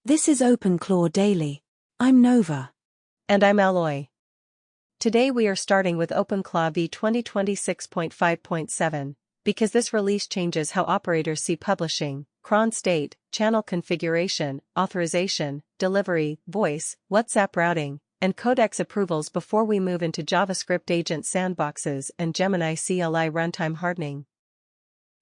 This is OpenClaw Daily. I'm Nova. And I'm Alloy. Today we are starting with OpenClaw v2026.5.7, because this release changes how operators see publishing, cron state, channel configuration, authorization, delivery, voice, WhatsApp routing, and Codex approvals before we move into JavaScript Agent Sandboxes and Gemini CLI runtime hardening.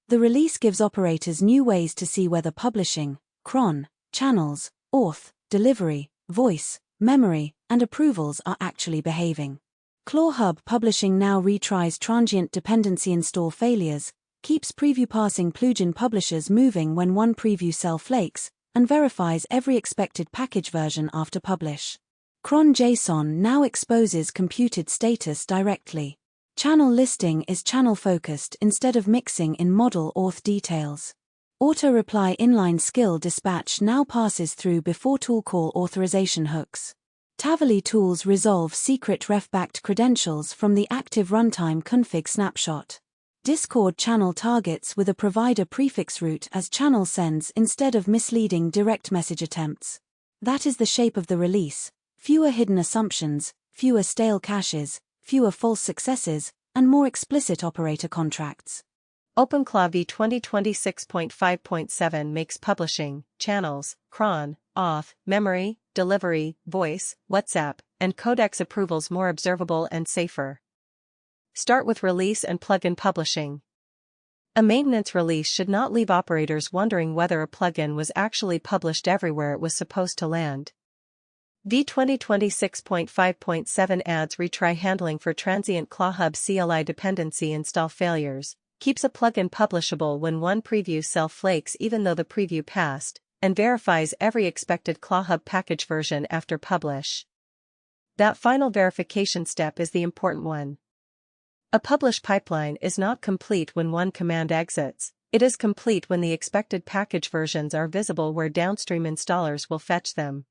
The release gives operators new ways to see whether publishing, cron, channels, auth, delivery, voice, memory, and approvals are actually behaving. ClawHub Publishing now retries transient dependency install failures, keeps preview passing plugin publishers moving when one preview cell flakes, and verifies every expected package version after publish. Cron JSON now exposes computed status directly. Channel listing is channel-focused instead of mixing in model auth details. Auto-reply inline skill dispatch now passes through before tool call authorization hooks. Tavali tools resolve secret ref-backed credentials from the active runtime config snapshot. Discord channel targets with a provider prefix route as channel sends instead of misleading direct message attempts. That is the shape of the release: fewer hidden assumptions, fewer stale caches, fewer false successes, and more explicit operator contracts. OpenClaw v2026.5.7 makes publishing, channels, cron, auth, memory, delivery, voice, WhatsApp, and Codex approvals more observable and safer. Start with release and plugin publishing. A maintenance release should not leave operators wondering whether a plugin was actually published everywhere it was supposed to land. v2026.5.7 adds retry handling for transient ClawHub CLI dependency install failures, keeps a plugin publishable when one preview cell flakes even though the preview passed, and verifies every expected ClawHub package version after publish. That final verification step is the important one. A publish pipeline is not complete when one command exits, it is complete when the expected package versions are visible where downstream installers will fetch them.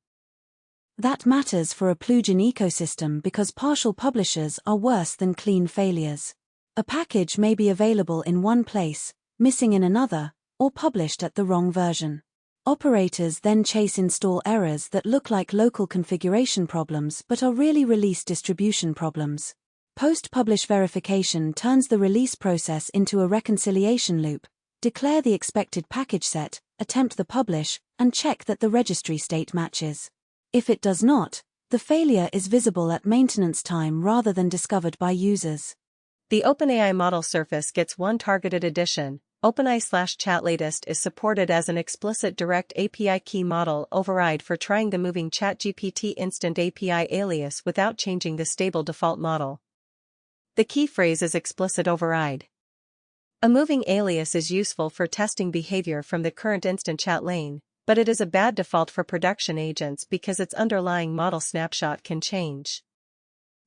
That matters for a plugin ecosystem because partial publishers are worse than clean failures. A package may be available in one place, missing in another, or published at the wrong version. Operators then chase install errors that look like local configuration problems but are really release distribution problems. Post-publish verification turns the release process into a reconciliation loop: declare the expected package set, attempt the publish, and check that the registry state matches. If it does not, the failure is visible at maintenance time rather than discovered by users. The OpenAI model surface gets one targeted addition. OpenAI/chat latest is supported as an explicit direct API key model override for trying the moving ChatGPT instant API alias without changing the stable default model. The key phrase is explicit override. A moving alias is useful for testing behavior from the current instant chat lane, but it is a bad default for production agents because its underlying model snapshot can change.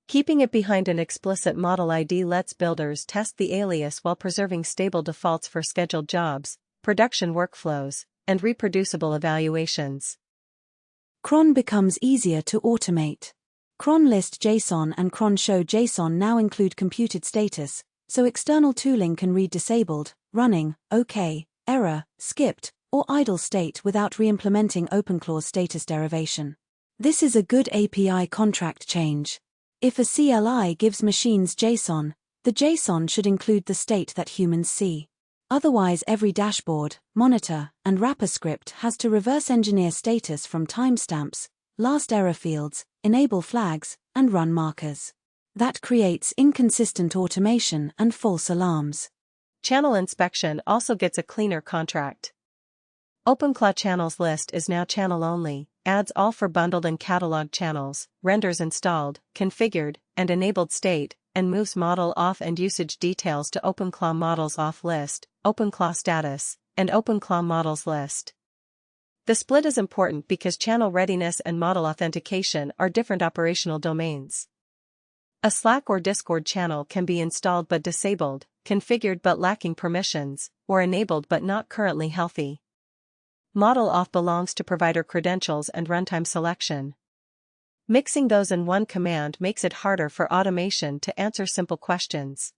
Keeping it behind an explicit model ID lets builders test the alias while preserving stable defaults for scheduled jobs, production workflows, and reproducible evaluations. Cron becomes easier to automate. Cron list JSON and cron show JSON now include computed status, so external tooling can read disabled, running, OK, error, skipped, or idle state without re-implementing OpenClaw's status derivation. This is a good API contract change. If a CLI gives machines JSON, the JSON should include the state that humans see. Otherwise, every dashboard, monitor, and wrapper script has to reverse engineer status from timestamps, last error fields, enable flags, and run markers. That creates inconsistent automation and false alarms. Channel inspection also gets a cleaner contract. OpenClaw channels list is now channel only, adds all for bundled and catalog channels, renders installed, configured, and enabled state, and moves model auth and usage details to OpenClaw models auth list, OpenClaw status, and OpenClaw models list. The split is important because channel readiness and model authentication are different operational domains. A Slack or Discord channel can be installed but disabled, configured but lacking permissions, or enabled but not currently healthy. Model auth belongs to provider credentials and runtime selection. Mixing those in one command makes it harder for automation to answer simple questions.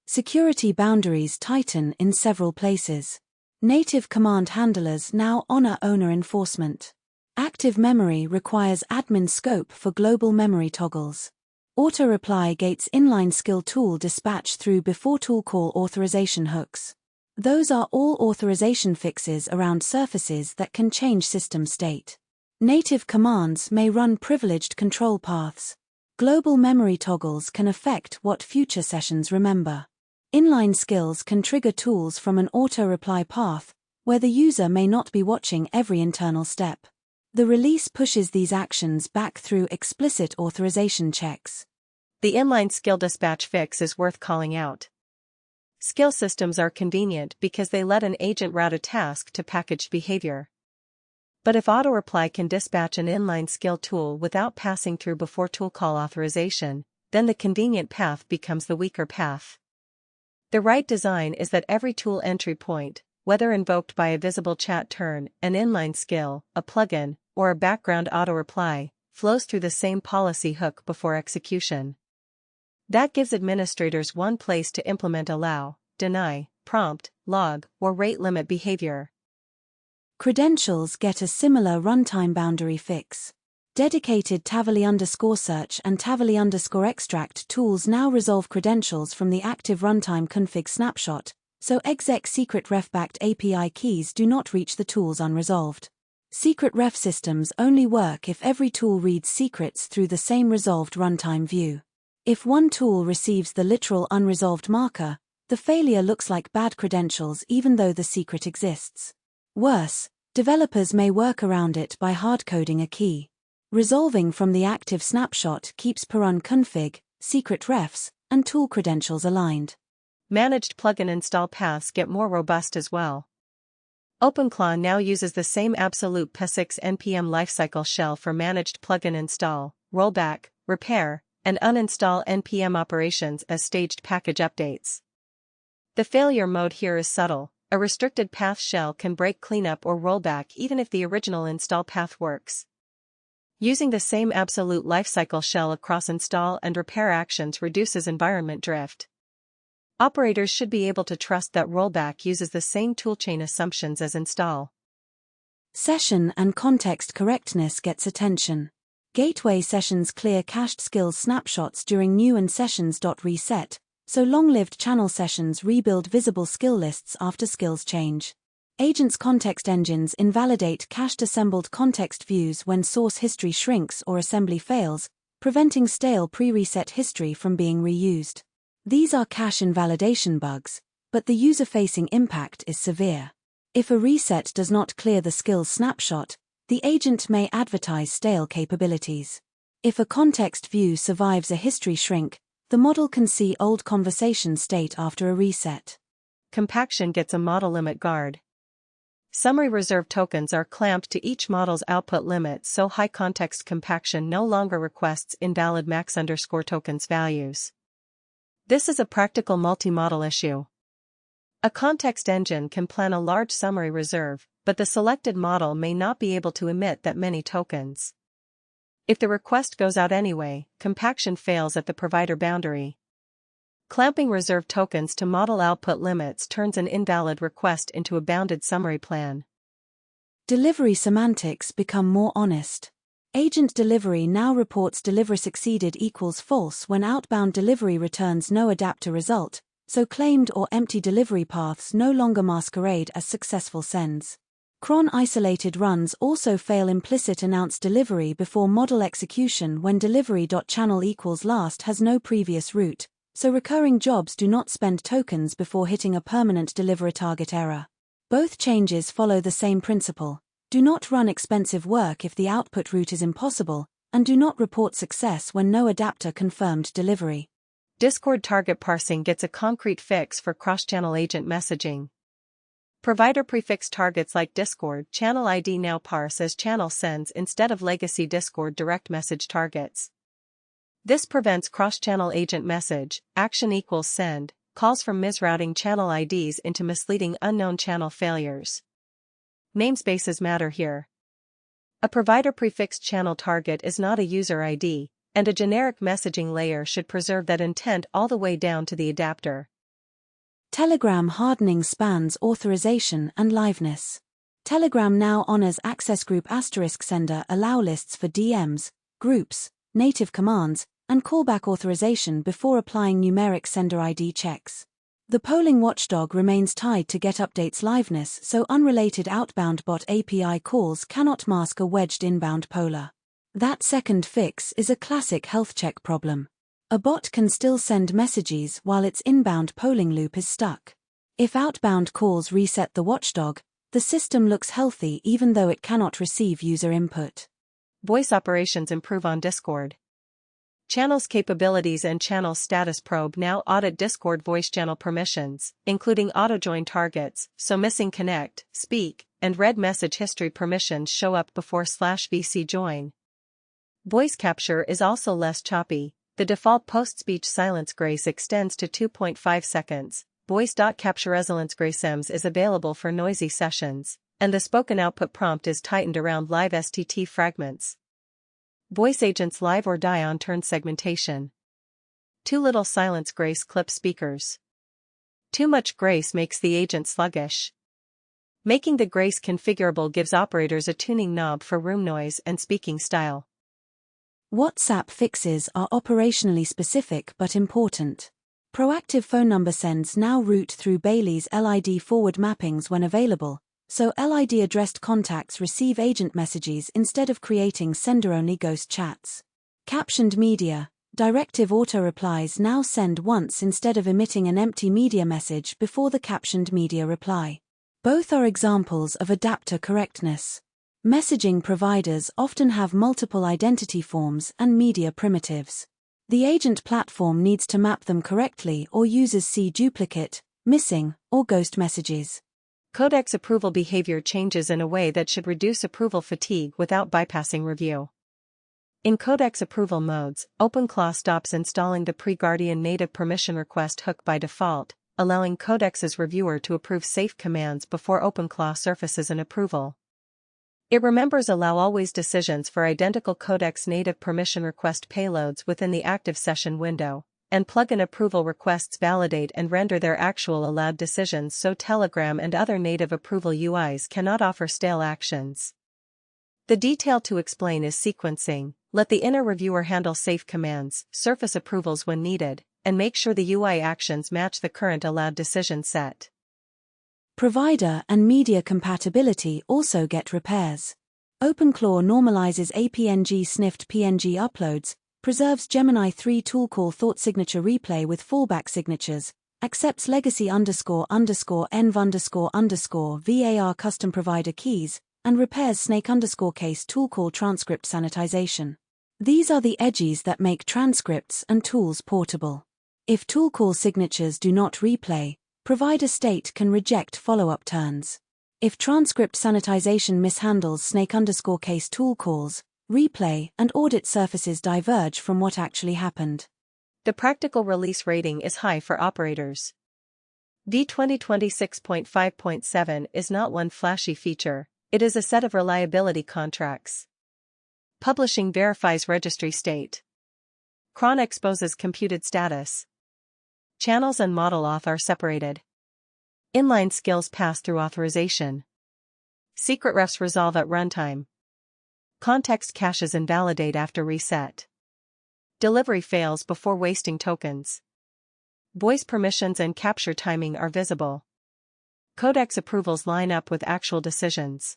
Security boundaries tighten in several places. Native command handlers now honor owner enforcement. Active memory requires admin scope for global memory toggles. Auto-reply gates inline skill tool dispatch through before tool call authorization hooks. Those are all authorization fixes around surfaces that can change system state. Native commands may run privileged control paths. Global memory toggles can affect what future sessions remember. Inline skills can trigger tools from an auto-reply path, where the user may not be watching every internal step. The release pushes these actions back through explicit authorization checks. The inline skill dispatch fix is worth calling out. Skill systems are convenient because they let an agent route a task to packaged behavior. But if auto-reply can dispatch an inline skill tool without passing through before tool call authorization, then the convenient path becomes the weaker path. The right design is that every tool entry point, whether invoked by a visible chat turn, an inline skill, a plugin, or a background auto-reply, flows through the same policy hook before execution. That gives administrators one place to implement allow, deny, prompt, log, or rate limit behavior. Credentials get a similar runtime boundary fix. Dedicated Tavily_search and Tavily_extract tools now resolve credentials from the active runtime config snapshot, so exec secret ref-backed API keys do not reach the tools unresolved. Secret ref systems only work if every tool reads secrets through the same resolved runtime view. If one tool receives the literal unresolved marker, the failure looks like bad credentials even though the secret exists. Worse, developers may work around it by hardcoding a key. Resolving from the active snapshot keeps parun config, secret refs, and tool credentials aligned. Managed plugin install paths get more robust as well. OpenClaw now uses the same absolute PES6 npm lifecycle shell for managed plugin install, rollback, repair, and uninstall npm operations as staged package updates. The failure mode here is subtle. A restricted path shell can break cleanup or rollback even if the original install path works. Using the same absolute lifecycle shell across install and repair actions reduces environment drift. Operators should be able to trust that rollback uses the same toolchain assumptions as install. Session and context correctness gets attention. Gateway sessions clear cached skills snapshots during new and sessions.reset, so long-lived channel sessions rebuild visible skill lists after skills change. Agents context engines invalidate cached assembled context views when source history shrinks or assembly fails, preventing stale pre-reset history from being reused. These are cache invalidation bugs, but the user-facing impact is severe. If a reset does not clear the skills snapshot, the agent may advertise stale capabilities. If a context view survives a history shrink, the model can see old conversation state after a reset. Compaction gets a model limit guard. Summary reserve tokens are clamped to each model's output limit, so high context compaction no longer requests invalid max_tokens values. This is a practical multi-model issue. A context engine can plan a large summary reserve, but the selected model may not be able to emit that many tokens. If the request goes out anyway, compaction fails at the provider boundary. Clamping reserve tokens to model output limits turns an invalid request into a bounded summary plan. Delivery semantics become more honest. Agent delivery now reports deliver succeeded equals false when outbound delivery returns no adapter result, so claimed or empty delivery paths no longer masquerade as successful sends. Cron isolated runs also fail implicit announced delivery before model execution when delivery.channel equals last has no previous route, so recurring jobs do not spend tokens before hitting a permanent deliver target error. Both changes follow the same principle. Do not run expensive work if the output route is impossible, and do not report success when no adapter confirmed delivery. Discord target parsing gets a concrete fix for cross-channel agent messaging. Provider prefix targets like Discord channel ID now parse as channel sends instead of legacy Discord direct message targets. This prevents cross-channel agent message, action equals send, calls from misrouting channel IDs into misleading unknown channel failures. Namespaces matter here. A provider prefixed channel target is not a user ID, and a generic messaging layer should preserve that intent all the way down to the adapter. Telegram hardening spans authorization and liveness. Telegram now honors access group *sender allow lists for DMs, groups, native commands, and callback authorization before applying numeric sender ID checks. The polling watchdog remains tied to GetUpdate's liveness, so unrelated outbound bot API calls cannot mask a wedged inbound poller. That second fix is a classic health check problem. A bot can still send messages while its inbound polling loop is stuck. If outbound calls reset the watchdog, the system looks healthy even though it cannot receive user input. Voice operations improve on Discord. Channels capabilities and channel status probe now audit Discord voice channel permissions, including auto-join targets, so missing connect, speak, and read message history permissions show up before /vc join. Voice capture is also less choppy. The default post-speech silence grace extends to 2.5 seconds. Voice.capture resonance gracems is available for noisy sessions, and the spoken output prompt is tightened around live STT fragments. Voice agents live or die on turn segmentation. Too little silence grace clips speakers. Too much grace makes the agent sluggish. Making the grace configurable gives operators a tuning knob for room noise and speaking style. WhatsApp fixes are operationally specific but important. Proactive phone number sends now route through Bailey's LID forward mappings when available, so LID-addressed contacts receive agent messages instead of creating sender-only ghost chats. Captioned media, directive auto-replies now send once instead of emitting an empty media message before the captioned media reply. Both are examples of adapter correctness. Messaging providers often have multiple identity forms and media primitives. The agent platform needs to map them correctly or users see duplicate, missing, or ghost messages. Codex approval behavior changes in a way that should reduce approval fatigue without bypassing review. In Codex approval modes, OpenClaw stops installing the pre-Guardian native permission request hook by default, allowing Codex's reviewer to approve safe commands before OpenClaw surfaces an approval. It remembers allow always decisions for identical Codex native permission request payloads within the active session window, and plugin approval requests validate and render their actual allowed decisions so Telegram and other native approval UIs cannot offer stale actions. The detail to explain is sequencing. Let the inner reviewer handle safe commands, surface approvals when needed, and make sure the UI actions match the current allowed decision set. Provider and media compatibility also get repairs. OpenClaw normalizes APNG sniffed PNG uploads, preserves Gemini 3 toolcall thought signature replay with fallback signatures, accepts legacy _env___ VAR custom provider keys, and repairs snake_case toolcall transcript sanitization. These are the edges that make transcripts and tools portable. If toolcall signatures do not replay, provider state can reject follow-up turns. If transcript sanitization mishandles snake_case tool calls, replay and audit surfaces diverge from what actually happened. The practical release rating is high for operators. V2026.5.7 is not one flashy feature, it is a set of reliability contracts. Publishing verifies registry state. Cron exposes computed status. Channels and model auth are separated. Inline skills pass through authorization. Secret refs resolve at runtime. Context caches invalidate after reset. Delivery fails before wasting tokens. Voice permissions and capture timing are visible. Codex approvals line up with actual decisions.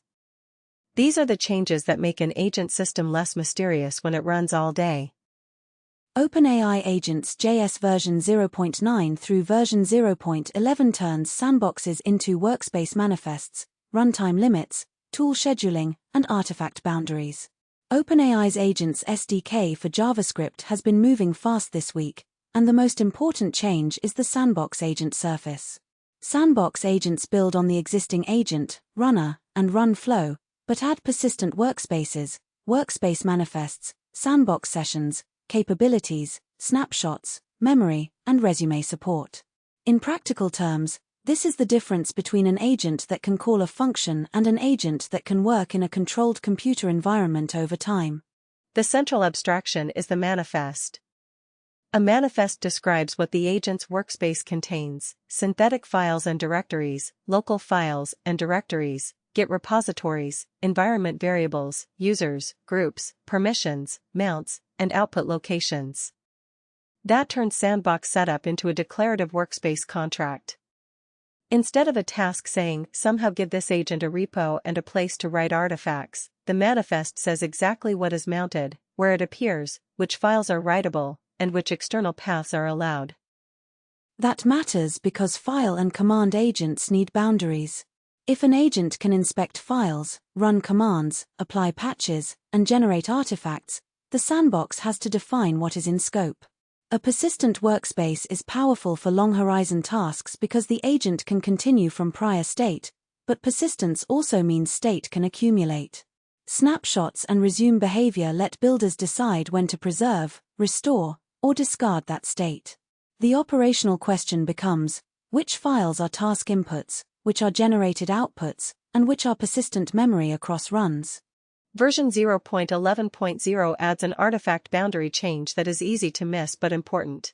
These are the changes that make an agent system less mysterious when it runs all day. OpenAI Agents JS version 0.9 through version 0.11 turns sandboxes into Workspace Manifests, Runtime Limits, Tool Scheduling, and Artifact Boundaries. OpenAI's Agents SDK for JavaScript has been moving fast this week, and the most important change is the Sandbox Agent surface. Sandbox agents build on the existing agent, runner, and run flow, but add persistent workspaces, workspace manifests, sandbox sessions, capabilities, snapshots, memory, and resume support. In practical terms, this is the difference between an agent that can call a function and an agent that can work in a controlled computer environment over time. The central abstraction is the manifest. A manifest describes what the agent's workspace contains: synthetic files and directories, local files and directories, Git repositories, environment variables, users, groups, permissions, mounts, and output locations. That turns sandbox setup into a declarative workspace contract. Instead of a task saying, somehow give this agent a repo and a place to write artifacts, the manifest says exactly what is mounted, where it appears, which files are writable, and which external paths are allowed. That matters because file and command agents need boundaries. If an agent can inspect files, run commands, apply patches, and generate artifacts, the sandbox has to define what is in scope. A persistent workspace is powerful for long-horizon tasks because the agent can continue from prior state, but persistence also means state can accumulate. Snapshots and resume behavior let builders decide when to preserve, restore, or discard that state. The operational question becomes, which files are task inputs, which are generated outputs, and which are persistent memory across runs? Version 0.11.0 adds an artifact boundary change that is easy to miss but important.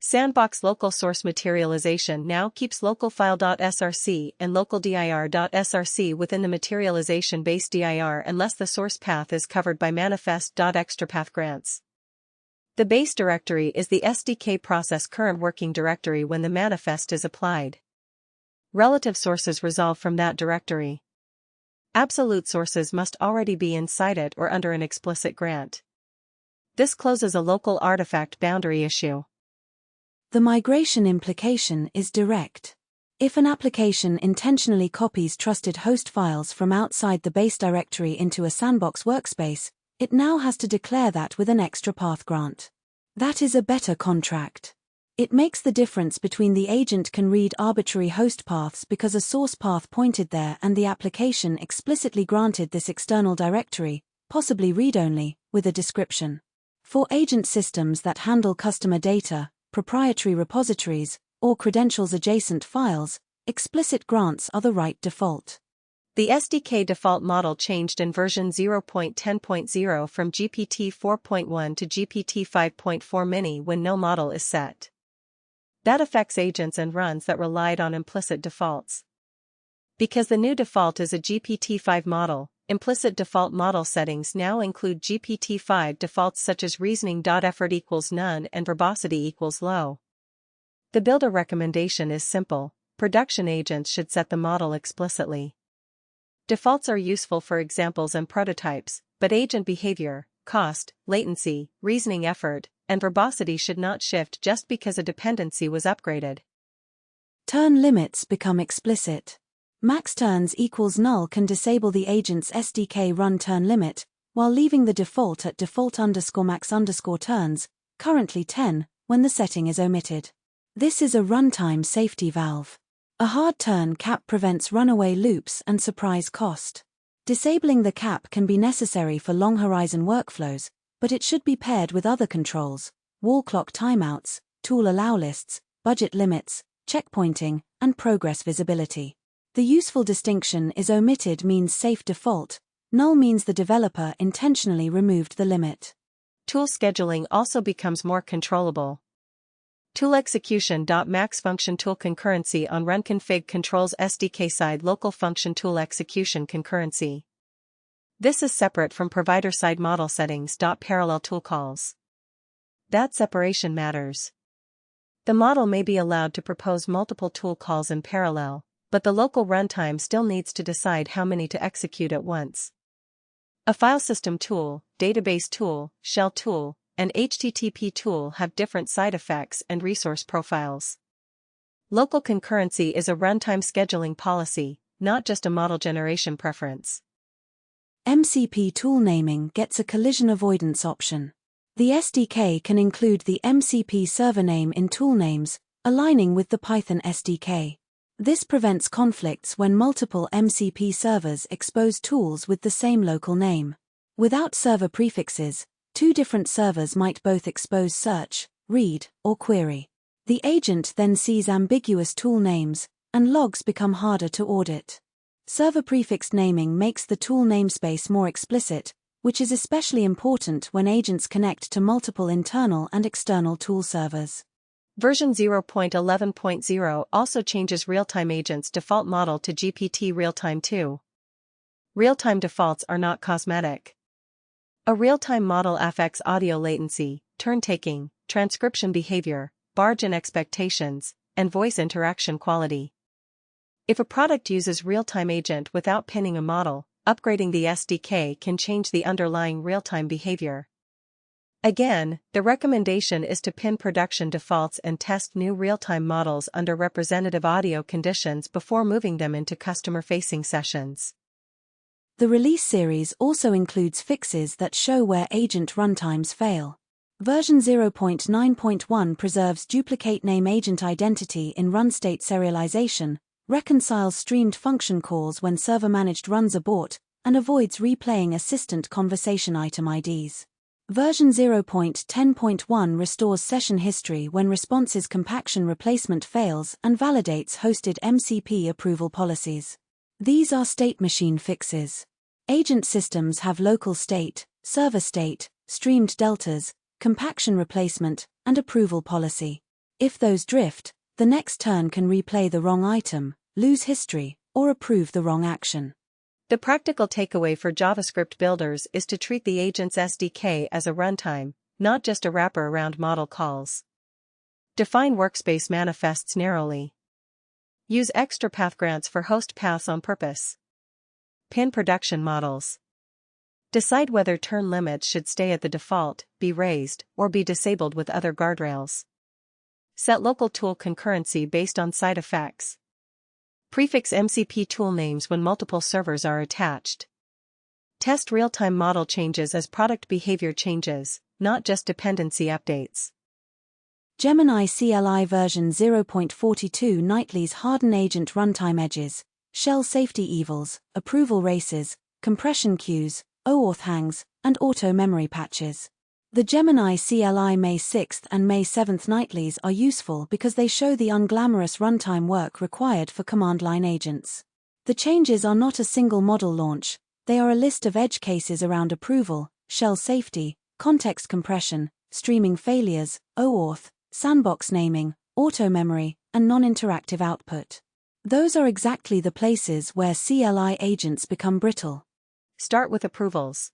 Sandbox local source materialization now keeps localfile.src and localdir.src within the materialization base dir unless the source path is covered by manifest.extrapath grants. The base directory is the SDK process current working directory when the manifest is applied. Relative sources resolve from that directory. Absolute sources must already be inside it or under an explicit grant. This closes a local artifact boundary issue. The migration implication is direct. If an application intentionally copies trusted host files from outside the base directory into a sandbox workspace, it now has to declare that with an extra path grant. That is a better contract. It makes the difference between the agent can read arbitrary host paths because a source path pointed there and the application explicitly granted this external directory, possibly read-only, with a description. For agent systems that handle customer data, proprietary repositories, or credentials-adjacent files, explicit grants are the right default. The SDK default model changed in version 0.10.0 from GPT 4.1 to GPT 5.4 mini when no model is set. That affects agents and runs that relied on implicit defaults. Because the new default is a GPT-5 model, implicit default model settings now include GPT-5 defaults such as reasoning.effort equals none and verbosity equals low. The builder recommendation is simple: production agents should set the model explicitly. Defaults are useful for examples and prototypes, but agent behavior, cost, latency, reasoning effort, and verbosity should not shift just because a dependency was upgraded. Turn limits become explicit. Max turns equals null can disable the agent's SDK run turn limit, while leaving the default at default_max_turns, currently 10, when the setting is omitted. This is a runtime safety valve. A hard turn cap prevents runaway loops and surprise cost. Disabling the cap can be necessary for long horizon workflows, but it should be paired with other controls: wall clock timeouts, tool allow lists, budget limits, checkpointing, and progress visibility. The useful distinction is omitted means safe default, null means the developer intentionally removed the limit. Tool scheduling also becomes more controllable. Tool execution.max function tool concurrency on run config controls SDK side local function tool execution concurrency. This is separate from provider side model settings. Parallel tool calls. That separation matters. The model may be allowed to propose multiple tool calls in parallel, but the local runtime still needs to decide how many to execute at once. A file system tool, database tool, shell tool, and HTTP tool have different side effects and resource profiles. Local concurrency is a runtime scheduling policy, not just a model generation preference. MCP tool naming gets a collision avoidance option. The SDK can include the MCP server name in tool names, aligning with the Python SDK. This prevents conflicts when multiple MCP servers expose tools with the same local name. Without server prefixes, two different servers might both expose search, read, or query. The agent then sees ambiguous tool names, and logs become harder to audit. Server prefixed naming makes the tool namespace more explicit, which is especially important when agents connect to multiple internal and external tool servers. Version 0.11.0 also changes real-time agents default model to GPT real-time 2. Real-time defaults are not cosmetic. A real-time model affects audio latency, turn-taking, transcription behavior, margin expectations, and voice interaction quality. If a product uses real-time agent without pinning a model, upgrading the SDK can change the underlying real-time behavior. Again, the recommendation is to pin production defaults and test new real-time models under representative audio conditions before moving them into customer-facing sessions. The release series also includes fixes that show where agent runtimes fail. Version 0.9.1 preserves duplicate name agent identity in run state serialization, reconciles streamed function calls when server-managed runs abort, and avoids replaying assistant conversation item IDs. Version 0.10.1 restores session history when responses compaction replacement fails and validates hosted MCP approval policies. These are state machine fixes. Agent systems have local state, server state, streamed deltas, compaction replacement, and approval policy. If those drift, the next turn can replay the wrong item, lose history, or approve the wrong action. The practical takeaway for JavaScript builders is to treat the agent's SDK as a runtime, not just a wrapper around model calls. Define workspace manifests narrowly. Use extra path grants for host paths on purpose. Pin production models. Decide whether turn limits should stay at the default, be raised, or be disabled with other guardrails. Set local tool concurrency based on side effects. Prefix MCP tool names when multiple servers are attached. Test real-time model changes as product behavior changes, not just dependency updates. Gemini CLI version 0.42 Nightlies Harden agent runtime edges, shell safety evals, approval races, compression queues, OAuth hangs, and auto memory patches. The Gemini CLI May 6th and May 7th Nightlies are useful because they show the unglamorous runtime work required for command line agents. The changes are not a single model launch, they are a list of edge cases around approval, shell safety, context compression, streaming failures, OAuth, sandbox naming, auto memory, and non-interactive output. Those are exactly the places where CLI agents become brittle. Start with approvals.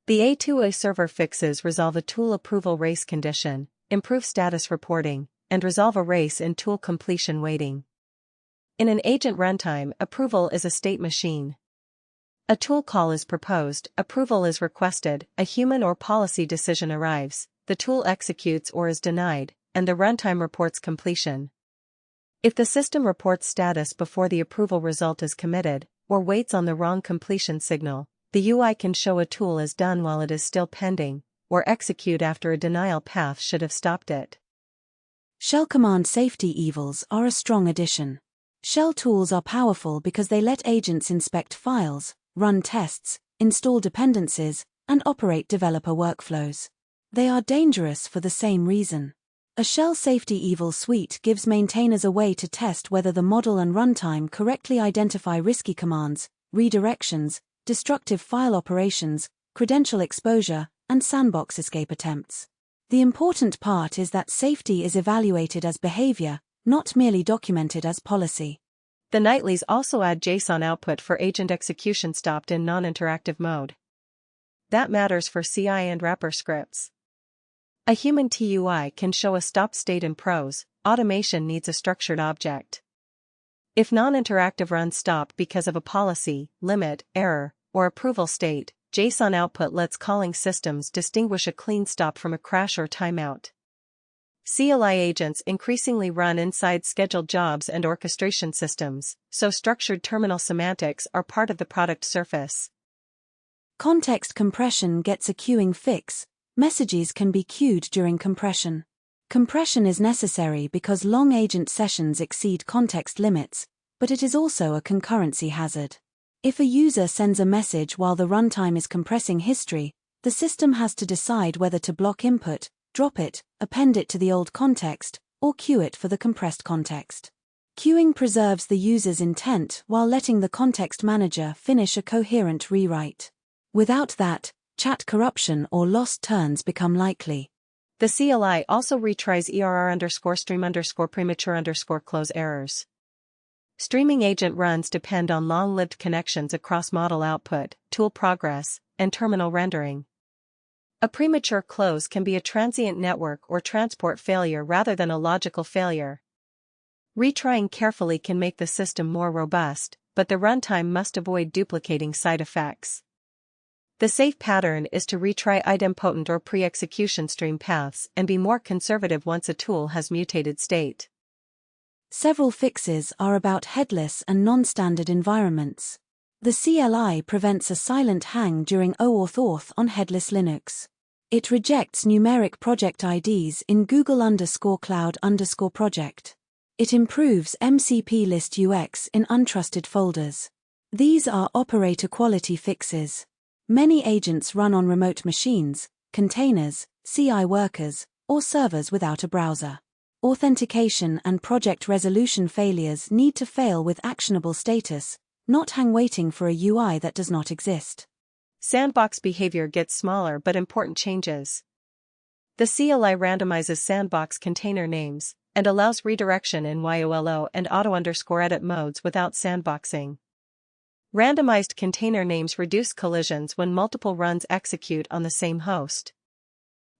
The A2A server fixes resolve a tool approval race condition, improve status reporting, and resolve a race in tool completion waiting. In an agent runtime, approval is a state machine. A tool call is proposed, approval is requested, a human or policy decision arrives, the tool executes or is denied, and the runtime reports completion. If the system reports status before the approval result is committed, or waits on the wrong completion signal, the UI can show a tool is done while it is still pending, or execute after a denial path should have stopped it. Shell command safety evals are a strong addition. Shell tools are powerful because they let agents inspect files, run tests, install dependencies, and operate developer workflows. They are dangerous for the same reason. A shell safety eval suite gives maintainers a way to test whether the model and runtime correctly identify risky commands, redirections, destructive file operations, credential exposure, and sandbox escape attempts. The important part is that safety is evaluated as behavior, not merely documented as policy. The Nightlies also add JSON output for agent execution stopped in non-interactive mode. That matters for CI and wrapper scripts. A human TUI can show a stop state in prose, automation needs a structured object. If non-interactive runs stop because of a policy, limit, error, or approval state, JSON output lets calling systems distinguish a clean stop from a crash or timeout. CLI agents increasingly run inside scheduled jobs and orchestration systems, so structured terminal semantics are part of the product surface. Context compression gets a queuing fix. Messages can be queued during compression. Compression is necessary because long agent sessions exceed context limits, but it is also a concurrency hazard. If a user sends a message while the runtime is compressing history, the system has to decide whether to block input, drop it, append it to the old context, or queue it for the compressed context. Queuing preserves the user's intent while letting the context manager finish a coherent rewrite. Without that, chat corruption or lost turns become likely. The CLI also retries ERR_stream_premature_close errors. Streaming agent runs depend on long-lived connections across model output, tool progress, and terminal rendering. A premature close can be a transient network or transport failure rather than a logical failure. Retrying carefully can make the system more robust, but the runtime must avoid duplicating side effects. The safe pattern is to retry idempotent or pre-execution stream paths and be more conservative once a tool has mutated state. Several fixes are about headless and non-standard environments. The CLI prevents a silent hang during OAuth on headless Linux. It rejects numeric project IDs in Google_Cloud_project. It improves MCP list UX in untrusted folders. These are operator quality fixes. Many agents run on remote machines, containers, CI workers, or servers without a browser. Authentication and project resolution failures need to fail with actionable status, not hang waiting for a UI that does not exist. Sandbox behavior gets smaller but important changes. The CLI randomizes sandbox container names and allows redirection in YOLO and auto_edit modes without sandboxing. Randomized container names reduce collisions when multiple runs execute on the same host.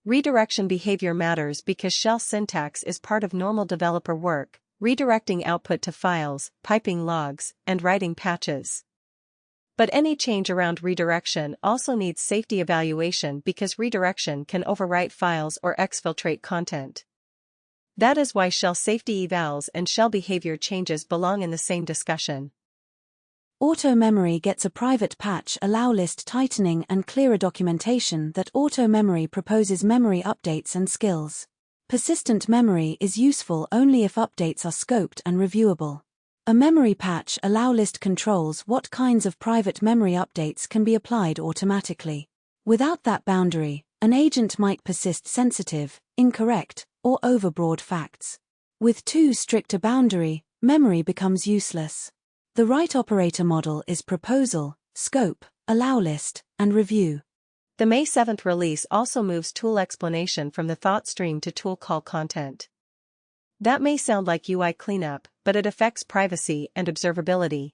Redirection behavior matters because shell syntax is part of normal developer work, redirecting output to files, piping logs, and writing patches. But any change around redirection also needs safety evaluation because redirection can overwrite files or exfiltrate content. That is why shell safety evals and shell behavior changes belong in the same discussion. Auto memory gets a private patch allow list tightening and clearer documentation that auto memory proposes memory updates and skills. Persistent memory is useful only if updates are scoped and reviewable. A memory patch allow list controls what kinds of private memory updates can be applied automatically. Without that boundary, an agent might persist sensitive, incorrect, or overbroad facts. With too strict a boundary, memory becomes useless. The right operator model is proposal, scope, allow list, and review. The May 7th release also moves tool explanation from the thought stream to tool call content. That may sound like UI cleanup, but it affects privacy and observability.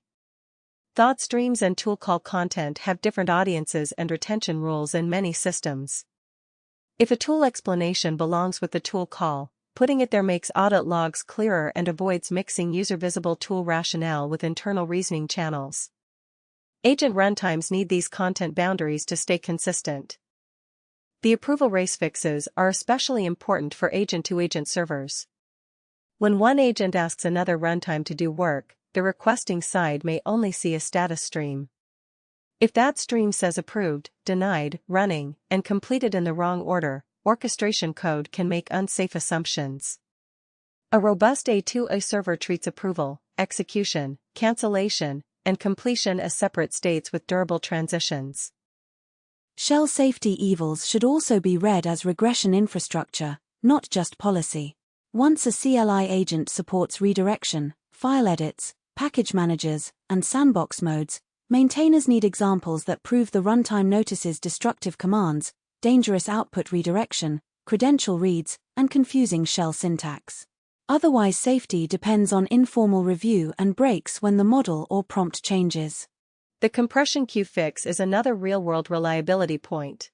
Thought streams and tool call content have different audiences and retention rules in many systems. If a tool explanation belongs with the tool call, putting it there makes audit logs clearer and avoids mixing user-visible tool rationale with internal reasoning channels. Agent runtimes need these content boundaries to stay consistent. The approval race fixes are especially important for agent-to-agent servers. When one agent asks another runtime to do work, the requesting side may only see a status stream. If that stream says approved, denied, running, and completed in the wrong order, orchestration code can make unsafe assumptions. A robust A2A server treats approval, execution, cancellation, and completion as separate states with durable transitions. Shell safety evals should also be read as regression infrastructure, not just policy. Once a CLI agent supports redirection, file edits, package managers, and sandbox modes, maintainers need examples that prove the runtime notices destructive commands, dangerous output redirection, credential reads, and confusing shell syntax. Otherwise, safety depends on informal review and breaks when the model or prompt changes. The compression queue fix is another real-world reliability point.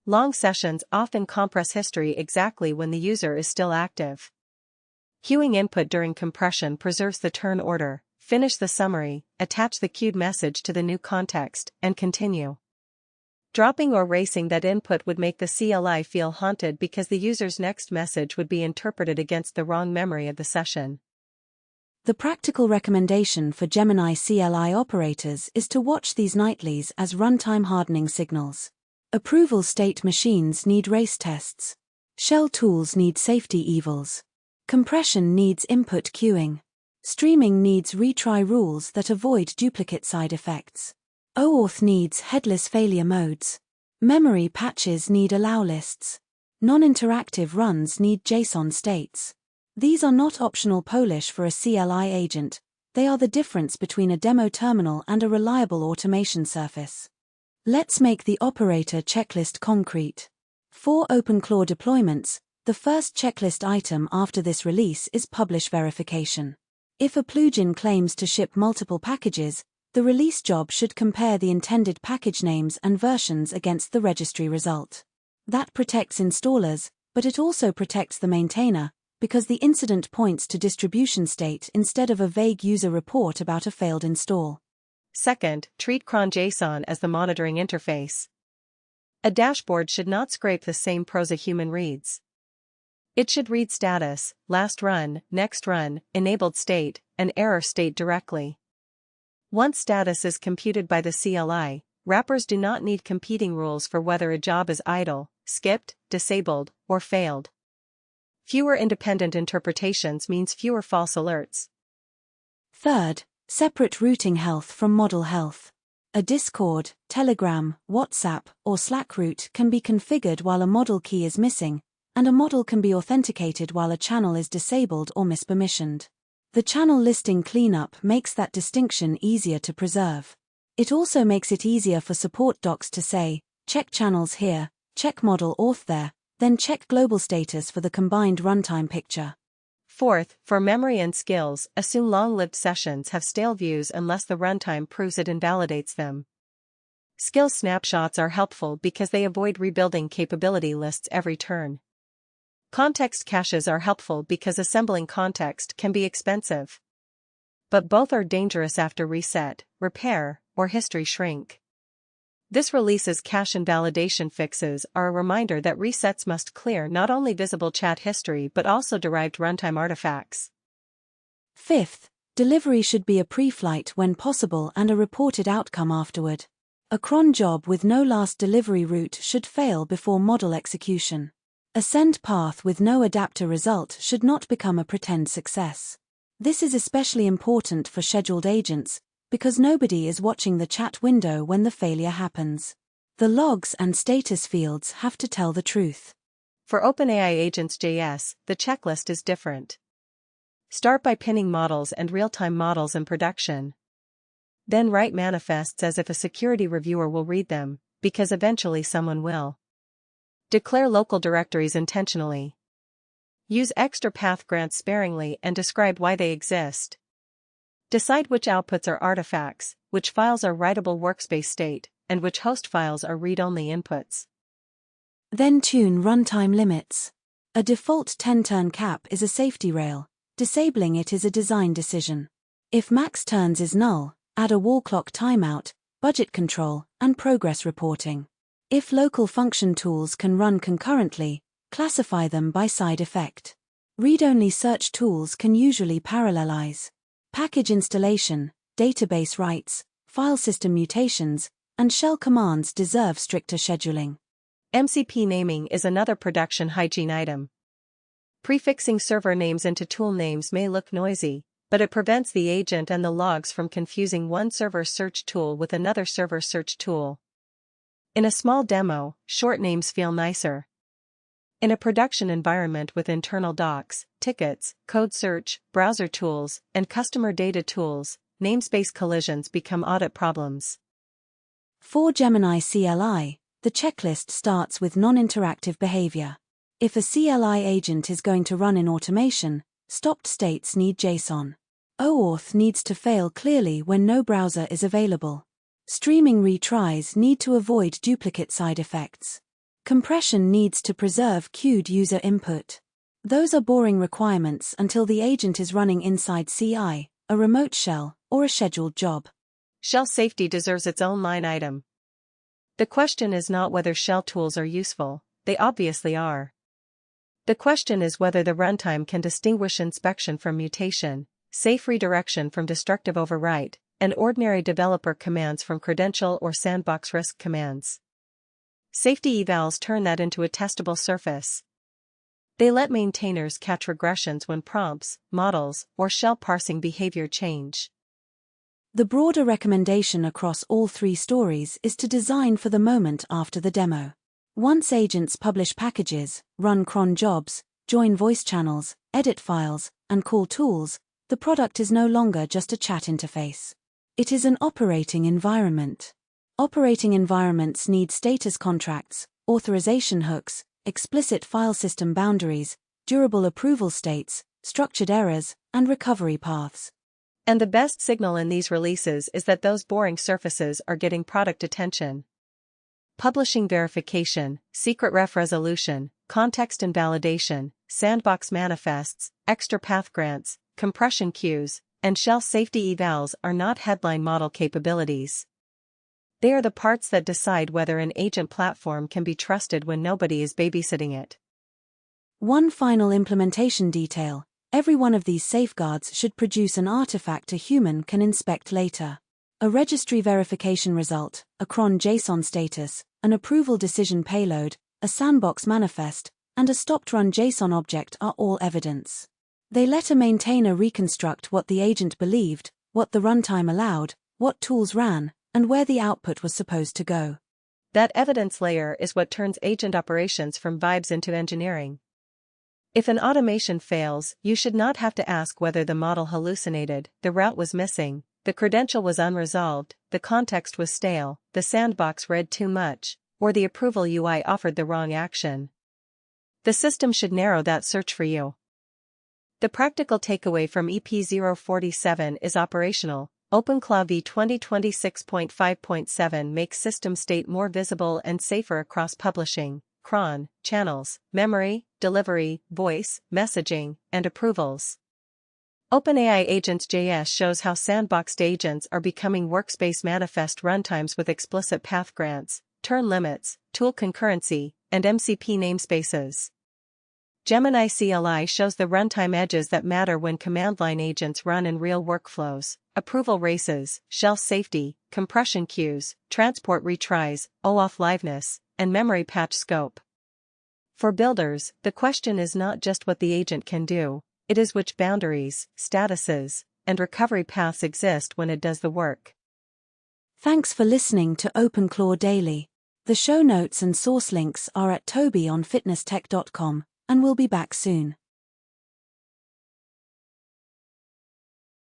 Long sessions often compress history exactly when the user is still active. Queuing input during compression preserves the turn order, finish the summary, attach the queued message to the new context, and continue. Dropping or erasing that input would make the CLI feel haunted because the user's next message would be interpreted against the wrong memory of the session. The practical recommendation for Gemini CLI operators is to watch these nightlies as runtime hardening signals. Approval state machines need race tests. Shell tools need safety evals. Compression needs input queuing. Streaming needs retry rules that avoid duplicate side effects. OAuth needs headless failure modes. Memory patches need allow lists. Non-interactive runs need JSON states. These are not optional polish for a CLI agent, they are the difference between a demo terminal and a reliable automation surface. Let's make the operator checklist concrete. For OpenClaw deployments, the first checklist item after this release is publish verification. If a plugin claims to ship multiple packages, the release job should compare the intended package names and versions against the registry result. That protects installers, but it also protects the maintainer, because the incident points to distribution state instead of a vague user report about a failed install. Second, treat cron JSON as the monitoring interface. A dashboard should not scrape the same prose a human reads. It should read status, last run, next run, enabled state, and error state directly. Once status is computed by the CLI, wrappers do not need competing rules for whether a job is idle, skipped, disabled, or failed. Fewer independent interpretations means fewer false alerts. Third, separate routing health from model health. A Discord, Telegram, WhatsApp, or Slack route can be configured while a model key is missing, and a model can be authenticated while a channel is disabled or mispermissioned. The channel listing cleanup makes that distinction easier to preserve. It also makes it easier for support docs to say, check channels here, check model auth there, then check global status for the combined runtime picture. Fourth, for memory and skills, assume long-lived sessions have stale views unless the runtime proves it invalidates them. Skill snapshots are helpful because they avoid rebuilding capability lists every turn. Context caches are helpful because assembling context can be expensive. But both are dangerous after reset, repair, or history shrink. This release's cache invalidation fixes are a reminder that resets must clear not only visible chat history but also derived runtime artifacts. Fifth, delivery should be a pre-flight when possible and a reported outcome afterward. A cron job with no last delivery route should fail before model execution. A send path with no adapter result should not become a pretend success. This is especially important for scheduled agents, because nobody is watching the chat window when the failure happens. The logs and status fields have to tell the truth. For OpenAI Agents JS, the checklist is different. Start by pinning models and real-time models in production. Then write manifests as if a security reviewer will read them, because eventually someone will. Declare local directories intentionally. Use extra path grants sparingly and describe why they exist. Decide which outputs are artifacts, which files are writable workspace state, and which host files are read-only inputs. Then tune runtime limits. A default 10-turn cap is a safety rail. Disabling it is a design decision. If max turns is null, add a wall clock timeout, budget control, and progress reporting. If local function tools can run concurrently, classify them by side effect. Read-only search tools can usually parallelize. Package installation, database writes, file system mutations, and shell commands deserve stricter scheduling. MCP naming is another production hygiene item. Prefixing server names into tool names may look noisy, but it prevents the agent and the logs from confusing one server search tool with another server search tool. In a small demo, short names feel nicer. In a production environment with internal docs, tickets, code search, browser tools, and customer data tools, namespace collisions become audit problems. For Gemini CLI, the checklist starts with non-interactive behavior. If a CLI agent is going to run in automation, stopped states need JSON. OAuth needs to fail clearly when no browser is available. Streaming retries need to avoid duplicate side effects. Compression needs to preserve queued user input. Those are boring requirements until the agent is running inside CI, a remote shell, or a scheduled job. Shell safety deserves its own line item. The question is not whether shell tools are useful, they obviously are. The question is whether the runtime can distinguish inspection from mutation, safe redirection from destructive overwrite, and ordinary developer commands from credential or sandbox risk commands. Safety evals turn that into a testable surface. They let maintainers catch regressions when prompts, models, or shell parsing behavior change. The broader recommendation across all three stories is to design for the moment after the demo. Once agents publish packages, run cron jobs, join voice channels, edit files, and call tools, the product is no longer just a chat interface. It is an operating environment. Operating environments need status contracts, authorization hooks, explicit file system boundaries, durable approval states, structured errors, and recovery paths. And the best signal in these releases is that those boring surfaces are getting product attention. Publishing verification, secret ref resolution, context invalidation, sandbox manifests, extra path grants, compression queues, and shell safety evals are not headline model capabilities. They are the parts that decide whether an agent platform can be trusted when nobody is babysitting it. One final implementation detail: every one of these safeguards should produce an artifact a human can inspect later. A registry verification result, a cron JSON status, an approval decision payload, a sandbox manifest, and a stopped run JSON object are all evidence. They let a maintainer reconstruct what the agent believed, what the runtime allowed, what tools ran, and where the output was supposed to go. That evidence layer is what turns agent operations from vibes into engineering. If an automation fails, you should not have to ask whether the model hallucinated, the route was missing, the credential was unresolved, the context was stale, the sandbox read too much, or the approval UI offered the wrong action. The system should narrow that search for you. The practical takeaway from EP047 is operational. OpenClaw v2026.5.7 makes system state more visible and safer across publishing, cron, channels, memory, delivery, voice, messaging, and approvals. OpenAI Agents JS shows how sandboxed agents are becoming workspace manifest runtimes with explicit path grants, turn limits, tool concurrency, and MCP namespaces. Gemini CLI shows the runtime edges that matter when command line agents run in real workflows: approval races, shelf safety, compression queues, transport retries, OAuth liveness, and memory patch scope. For builders, the question is not just what the agent can do, it is which boundaries, statuses, and recovery paths exist when it does the work. Thanks for listening to OpenClaw Daily. The show notes and source links are at tobyonfitnesstech.com, and we'll be back soon.